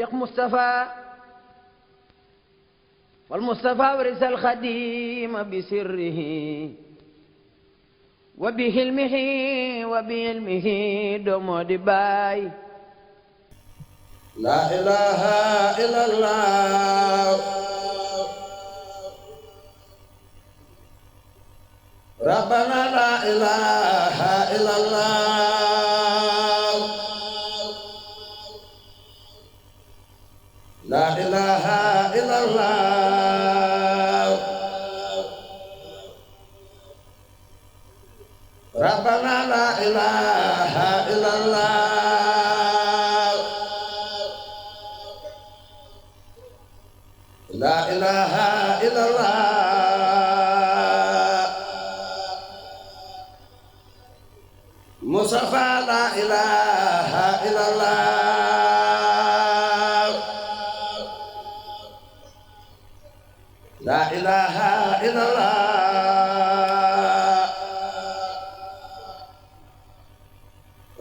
Cheikh Moustapha والمصطفى ورث الخديم بسره وبحلمه وبعلمه دوم دباي لا إله إلا الله ربنا لا إله إلا الله لا إله إلا الله ربنا لا إله إلا الله لا إله إلا الله مصطفى لا إله إلا الله لا إله إلا الله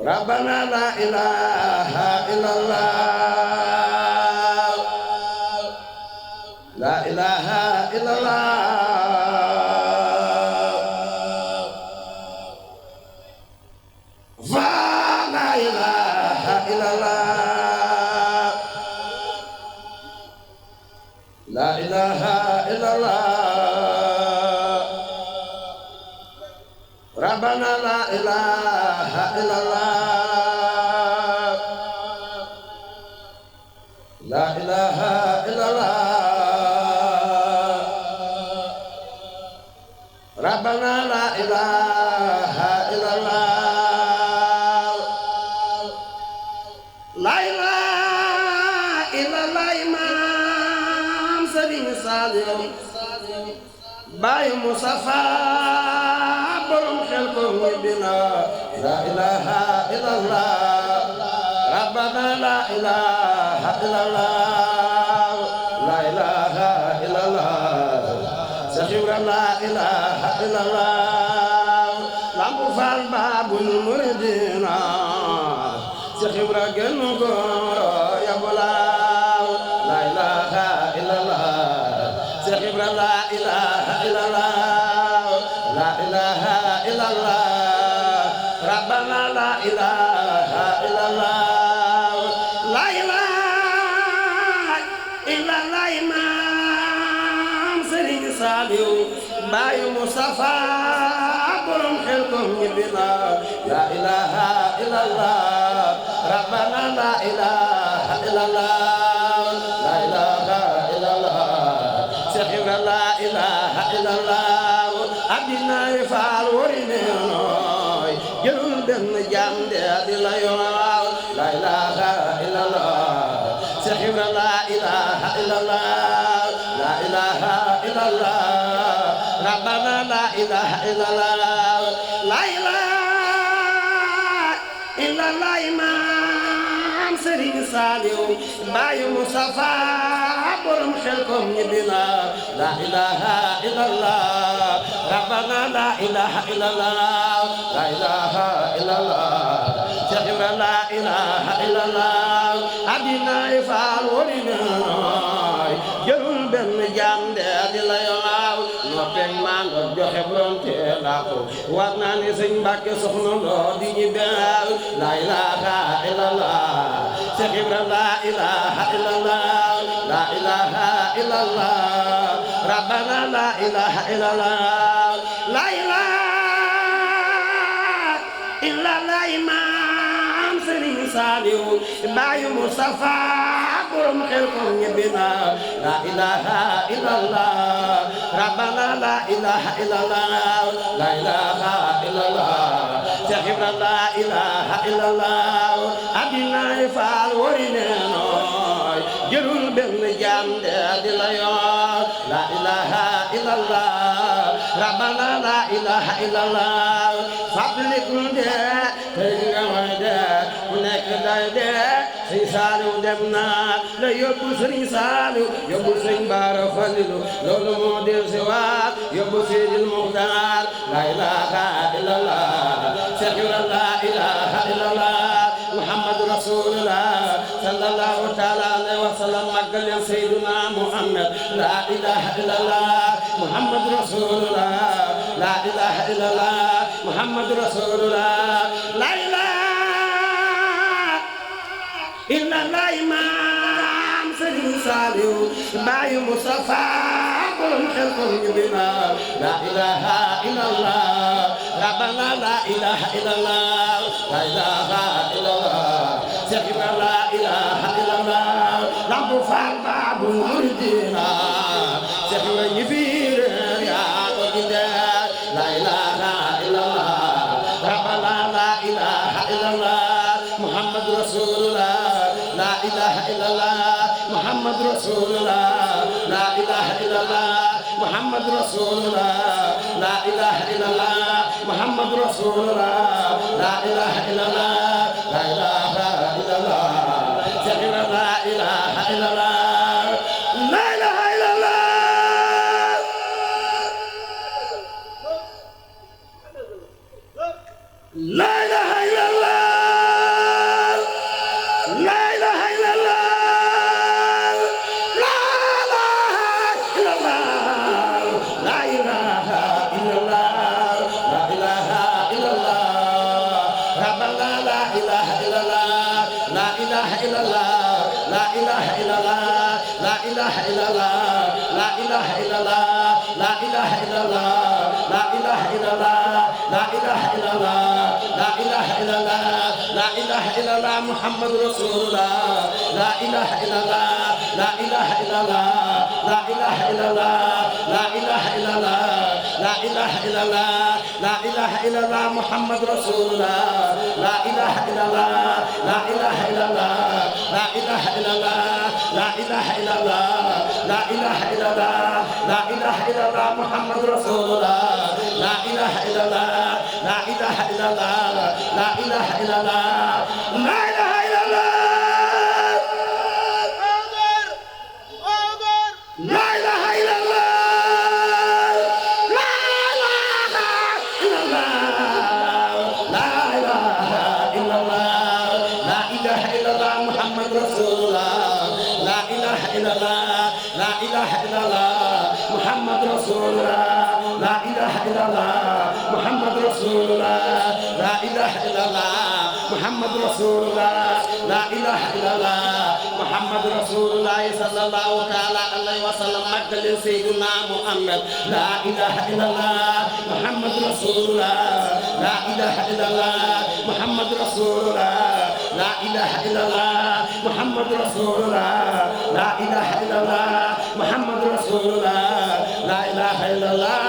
ربنا لا إله إلا الله لا إله إلا الله فلا إله إلا الله لا إله إلا الله ربنا لا إله إلا الله لا إله إلا الله ربنا لا إله إلا الله لا إله إلا الله إمام سليم صادق باي مصطفى برم خلقهم بنا لا إله إلا الله ربنا لا إله إلا الله لا إله إلا الله سخير لا إله إلا الله لم فال باب المردين سخير جنور يا بلا لا إله إلا الله سخير لا إله إلا الله لا إله إلا الله ربنا لا إله إلا الله لا إله إلا الله إمام سرين ساليو باي مصطفى برم خلقهم يبنا لا إله إلا الله ربنا لا إله إلا الله لا إله إلا الله سخير لا إله إلا الله أبينا يفعل ورنينوي جلول بن جام دي لا يوال لا إله إلا الله سخير لا إله إلا الله لا إله إلا الله ربنا لا إله إلا الله لا إله إلا الله إمام سرين ساليو باي مصطفى برم خلقهم يبنا لا إله إلا الله ربنا لا إله إلا الله لا إله إلا الله سخير لا إله إلا الله أبينا يفعل ورناي جلول بن جام دي لا يوال نوبين مان joxe bronte la ko war naa ne sëñ Mbàkke soxna loo di ñi bel la ilaha illallah Cheikh Ibra la ilaha illallah la ilaha illallah rabbana la ilaha illallah la ilaha illallah imam Sëriñ Saaliw baayu Mustafa borom xel ko ñebina la ilaha illallah rabbana la ilaha illallah la ilaha illallah Cheikh Ibra la ilaha illallah adina faal worine nooy jërul benn jaam de di la yor la ilaha illallah rabbana la ilaha illallah fadlikul de tey nga way de ku nekk day de Sëriñ Saaliw dem na la yóbbu Sëriñ Saaliw yóbbu Sëriñ Baara Falilu loolu moo del si waat yóbbu Seydil Muxtaar la ilaha illallah Cheikh Ibra la ilaha illallah Muhammadu Rasulullah sallallahu ta'ala alayhi wa sallam màggal leen Seydina Muhammad la ilaha illallah Muhammad rasulullah la ilaha illallah Muhammad rasulullah la ilaha illallah Imam Serigne Saliou Baye Moustapha borom xel ko ñu bina la ilaha illallah rabbana la ilaha illallah la ilaha illallah Seydina la ilaha illallah lampu faal babu muridina Seydina ñibir ya ko dinde la ilaha illallah rabbana la ilaha illallah Muhammad rasulullah la ilaha illallah Muhammad rasulullah la ilaha illallah Muhammad rasulullah la ilaha illallah Muhammad rasulullah la ilaha illallah la ilaha illallah Seydina la ilaha illallah la ilaha illallah la ilaha illallah la ilaha illallah la ilaha illallah la ilaha illallah rabbana la ilaha illallah la ilaha illallah la ilaha illallah la ilaha illallah la ilaha illallah la ilaha illallah la ilaha illallah la ilaha illallah la ilaha illallah la ilaha illallah Muhammad rasulullah la ilaha illallah la ilaha illallah la ilaha illallah la ilaha illallah la ilaha illallah la ilaha illallah Muhammad rasulullah la ilaha illallah la ilaha illallah la ilaha illallah la ilaha illallah la ilaha illallah la ilaha illallah Muhammad rasulullah la ilaha illallah la ilaha illallah la ilaha illallah la ilaha illallah la ilaha illallah Muhammad rasulullah la ilaha illallah la ilaha illallah Muhammad rasulullah la ilaha illallah Muhammad rasulullah la ilaha illallah Muhammad rasulullah la ilaha illallah Muhammad rasulullah sallallahu ta'ala alayhi wa sallam màggal Seydina Muhammad la ilaha illallah Muhammad rasulullah la ilaha illallah Muhammad rasulullah la ilaha illallah Muhammad rasulullah la ilaha illallah Muhammad rasulullah la ilaha illallah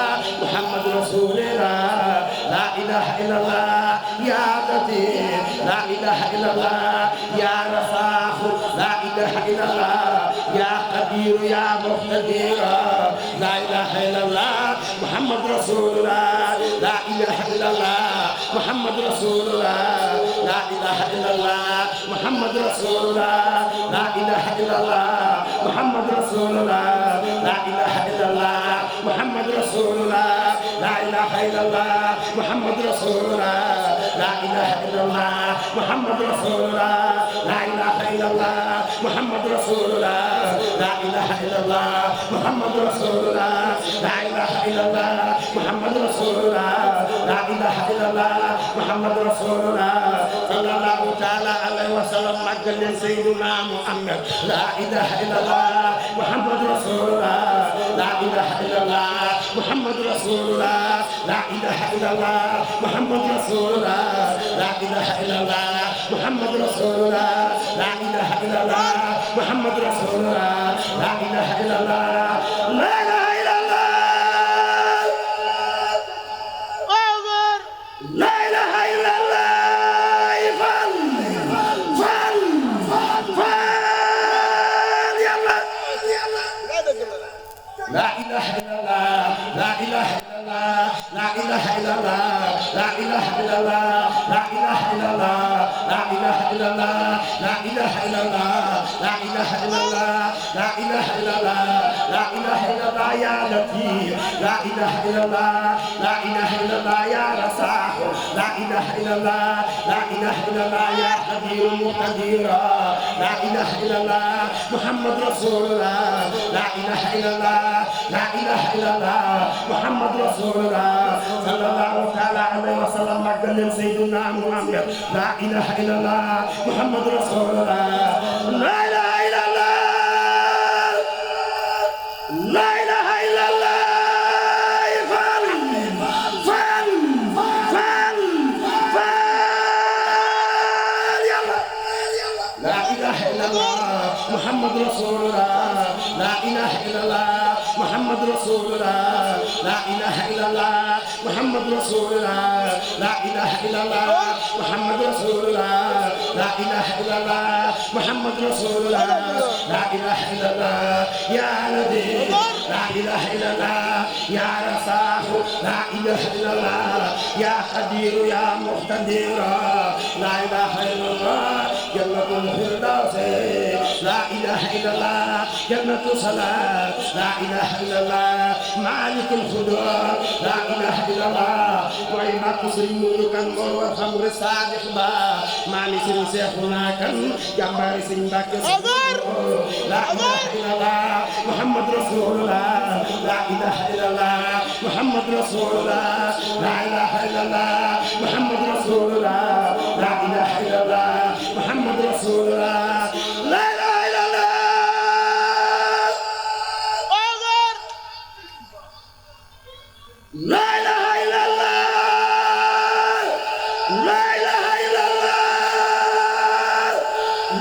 Muhammad rasulullah la ilaha illallah ya latif la ilaha illallah ya razzaq la ilaha illallah ya qadir ya muqtadir la ilaha illallah Muhammad rasulullah la ilaha illallah Muhammad rasulullah la ilaha illallah Muhammad rasulullah la ilaha illallah Muhammad rasulullah la ilaha illallah Muhammad rasulullah la ilaha illallah Muhammad rasulullah la ilaha illallah Muhammad rasulullah la ilaha illallah Muhammad rasulullah la ilaha illallah Muhammad rasulullah la ilaha illallah Muhammad rasulullah la ilaha illallah Muhammad rasulullah sallallahu ta'ala alayhi wa sallam màggal leen Seydina Muhammad la ilaha illallah Muhammad rasulullah la ilaha illallah Muhammad rasulullah la ilaha illallah Muhammad rasulullah la ilaha illallah Muhammad rasulullah la ilaha illallah Muhammad rasulullah la ilaha illallah la ilaha illallah la ilaha illallah la ilaha illallah la ilaha illallah la ilaha illallah la ilaha illallah la ilaha illallah لا إله إلا الله لا إله إلا الله لا إله إلا الله لا إله إلا الله لا إله إلا الله يا لطيف لا إله إلا الله لا إله إلا الله يا رزاق لا إله إلا الله لا إله إلا الله يا قدير مقتدر لا إله إلا الله محمد رسول الله لا إله إلا الله لا إله إلا الله محمد رسول الله صلى الله تعالى عليه وسلم مجد سيدنا محمد لا إله إلا الله محمد رسول الله لا إله إلا الله لا إله إلا الله فعل فعل فعل فعل يلا لا إله إلا الله محمد رسول الله لا إله إلا الله محمد رسول الله لا إله إلا الله محمد رسول الله لا إله إلا الله محمد رسول الله لا إله إلا الله محمد رسول الله لا إله إلا الله يا نبي لا إله إلا الله يا رزاق لا إله إلا الله يا قدير يا مقتدر لا إله إلا الله جنة الفردوس لا إله إلا الله جنة صلاة لا إله إلا الله مالك الخضر لا إله إلا الله وإما تسلم ملكا والخمر الصادق با مالي سن شيخنا كان جمبار سن باك لا إله إلا الله محمد رسول الله لا إله إلا الله محمد رسول الله لا إله إلا الله محمد رسول الله لا إله إلا الله محمد رسول الله لا إله إلا الله لا إله إلا الله لا إله إلا الله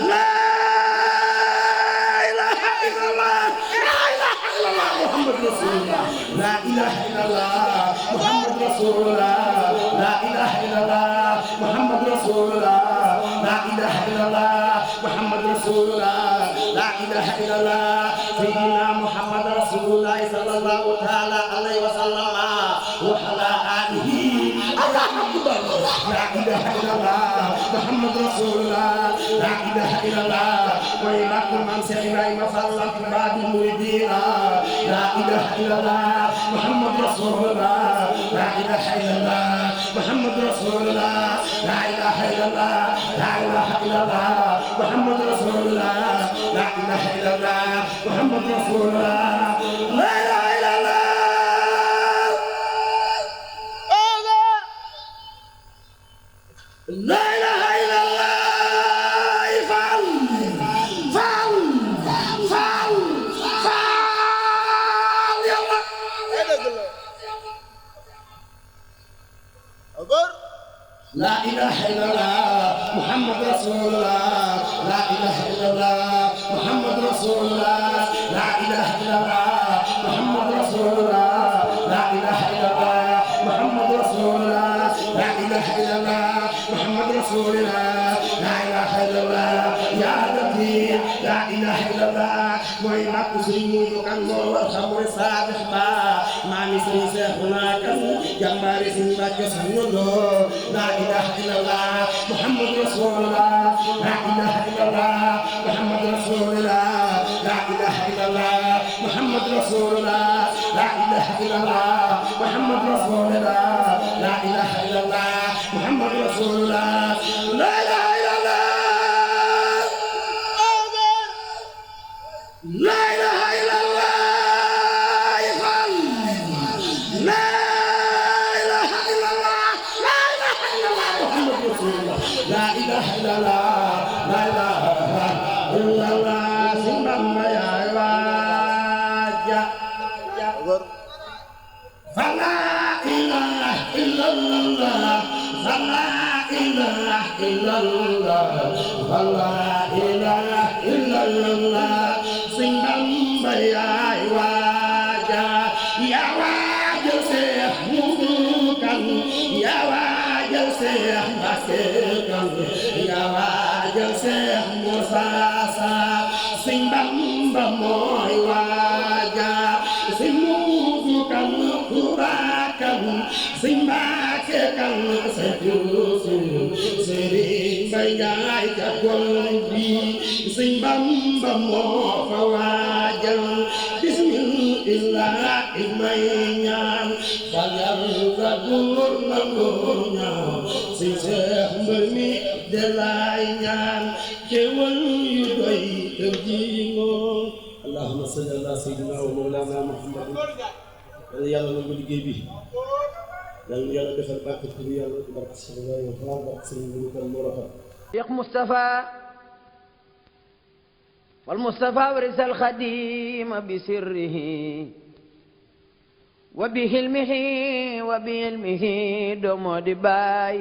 لا إله إلا الله لا إله إلا الله محمد رسول الله لا إله إلا الله محمد رسول الله لا إله إلا الله محمد رسول الله لا إله إلا الله محمد رسول الله لا إله إلا الله سيدنا محمد رسول الله صلى الله تعالى عليه وسلم وعلى آله لا إله إلا الله محمد رسول الله لا إله إلا الله وإمام من سيدنا مصلى في باب المريدين لا إله إلا الله محمد رسول الله لا إله إلا الله محمد رسول الله لا إله إلا الله لا إله إلا الله محمد رسول الله لا إله إلا الله محمد رسول الله لا إله إلا الله لا إله إلا الله فعل فعل فعل فعل يلا لا إله إلا الله محمد رسول الله لا إله إلا الله محمد رسول الله لا إله إلا الله محمد رسول الله لا إله إلا الله محمد رسول الله لا إله إلا الله محمد رسول الله لا إله إلا الله يا لطيف لا إله إلا الله وإما تسلم كان والخمر الصادق با ما مثل شيخنا كان جمبار سنبك سنلو لا إله إلا الله محمد رسول الله لا إله إلا الله محمد رسول الله لا إله إلا الله محمد رسول الله لا إله إلا الله محمد رسول الله لا إله إلا الله محمد رسول الله لا إله إلا الله لا إله إلا الله يفعل لا إله إلا الله لا إله إلا الله محمد رسول الله لا إله إلا الله لا إله إلا الله سيدنا يا فلا إله إلا الله فلا إله إلا الله فلا إله إلا الله سيدنا يا واجا يا واجا سيح مبوكا يا واجا سيح مسيكا يا واجا سيح مساسا سيدنا موي واجا سيموكا Simba ke kan sejusu sering bay njaay ca gol bi sëñ Bamba moo fa waajal bismillah may ñaan fajar sa góor na góor ñaan sëñ Seex mbër mi de laay ñaan xéwal yu doy te jiingoo allahumma salli ala sayyidina wa mawlana muhammad yàlla na ko liggéey bi yàlla defal barke tur yàlla barke sallallahu alayhi wa sallam barke sëñ bi kan moo rafet Cheikh Moustapha wal Moustapha warisa al Xadim bi sirrihi wa bi hilmihi wa bi ilmihi doomoo di baay